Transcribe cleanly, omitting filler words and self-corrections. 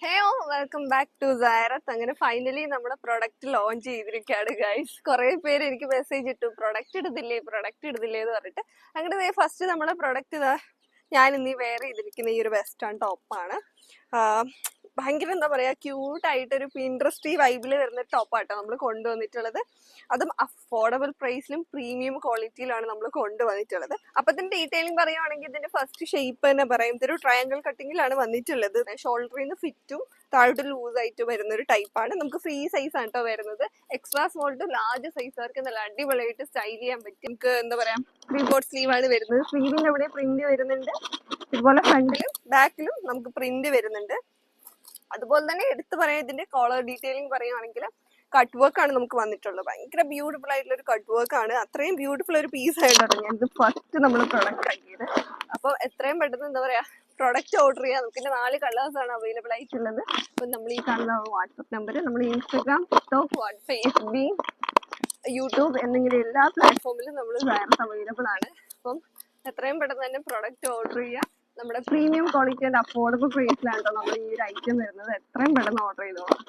ഹേയോ welcome back to സൈറത്ത്. അങ്ങനെ finally നമ്മുടെ product launch ചെയ്തിരിക്കുകയാണ് ഗൈസ്. കുറെ പേര് എനിക്ക് മെസ്സേജ് ഇട്ടു പ്രൊഡക്റ്റ് ഇടുന്നില്ലേ എന്ന് പറഞ്ഞിട്ട്. അങ്ങനെ ഫസ്റ്റ് നമ്മളെ പ്രൊഡക്റ്റ് ഞാൻ ഇന്ന് വെയർ ചെയ്തിരിക്കുന്ന ഈ ഒരു വെസ്റ്റേൺ ടോപ്പാണ്. ഭയങ്കര എന്താ പറയാ ക്യൂട്ടായിട്ടൊരു പിൻട്രസ്റ്റി വൈബിൽ വരുന്ന ടോപ്പാട്ടോ നമ്മൾ കൊണ്ടുവന്നിട്ടുള്ളത്. അതും അഫോർഡബിൾ പ്രൈസിലും പ്രീമിയം ക്വാളിറ്റിയിലാണ് നമ്മൾ കൊണ്ടുവന്നിട്ടുള്ളത്. അപ്പൊ ഇതിന്റെ ഡീറ്റെയിലിംഗ് പറയുവാണെങ്കിൽ ഇതിന്റെ ഫസ്റ്റ് ഷേപ്പ് തന്നെ പറയും. ഇതൊരു ട്രയാങ്കിൾ കട്ടിങ്ങിലാണ് വന്നിട്ടുള്ളത്. ഷോൾഡറിൽ നിന്ന് ഫിറ്റും താഴോട്ട് ലൂസ് ആയിട്ട് വരുന്ന ഒരു ടൈപ്പാണ്. നമുക്ക് ഫ്രീ സൈസ് ആണ് കേട്ടോ വരുന്നത്. എക്സ്ട്രാ സ്മോൾ ടു ലാർജ് സൈസുകാർക്ക് നല്ല അടിപൊളിയായിട്ട് സ്റ്റൈൽ ചെയ്യാൻ പറ്റും. നമുക്ക് എന്താ പറയാ റീബോട്ട് സ്ലീവ് ആണ് വരുന്നത്. സ്ലീവിന്റെ അവിടെ പ്രിന്റ് വരുന്നുണ്ട്. ഇതുപോലെ ഫ്രണ്ടിലും ബാക്കിലും നമുക്ക് പ്രിന്റ് വരുന്നുണ്ട്. അതുപോലെ തന്നെ എടുത്തു പറയാം ഇതിന്റെ കോളർ ഡീറ്റെയിലിംഗ് പറയുകയാണെങ്കിൽ കട്ട് വർക്ക് ആണ് നമുക്ക് വന്നിട്ടുള്ളത്. ഭയങ്കര ബ്യൂട്ടിഫുൾ ആയിട്ടുള്ള ഒരു കട്ട് വർക്ക് ആണ്. അത്രയും ബ്യൂട്ടിഫുൾ ഒരു പീസ് ആയിട്ടാണ് ഞാനിത് ഫസ്റ്റ് നമ്മൾ പ്രൊഡക്റ്റ് ആക്കിയത്. അപ്പോൾ എത്രയും പെട്ടെന്ന് എന്താ പറയാ പ്രൊഡക്റ്റ് ഓർഡർ ചെയ്യാം. നമുക്ക് 4 കളേഴ്സ് ആണ് അവൈലബിൾ ആയിട്ടുള്ളത്. അപ്പം നമ്മൾ ഈ കാണുന്ന വാട്സപ്പ് നമ്പർ നമ്മൾ ഇൻസ്റ്റാഗ്രാം, ടിക്ടോക്ക്, FB, യൂട്യൂബ് എന്നിങ്ങനെ എല്ലാ പ്ലാറ്റ്ഫോമിലും നമ്മൾ അവൈലബിൾ ആണ്. അപ്പം എത്രയും പെട്ടെന്ന് തന്നെ പ്രൊഡക്റ്റ് ഓർഡർ ചെയ്യാം. നമ്മുടെ പ്രീമിയം ക്വാളിറ്റി ആൻഡ് അഫോർഡബിൾ പ്രൈസിലാണ് നമ്മൾ ഈ ഒരു ഐറ്റം വരുന്നത്. എത്രയും പെട്ടെന്ന് ഓർഡർ ചെയ്തോളാം.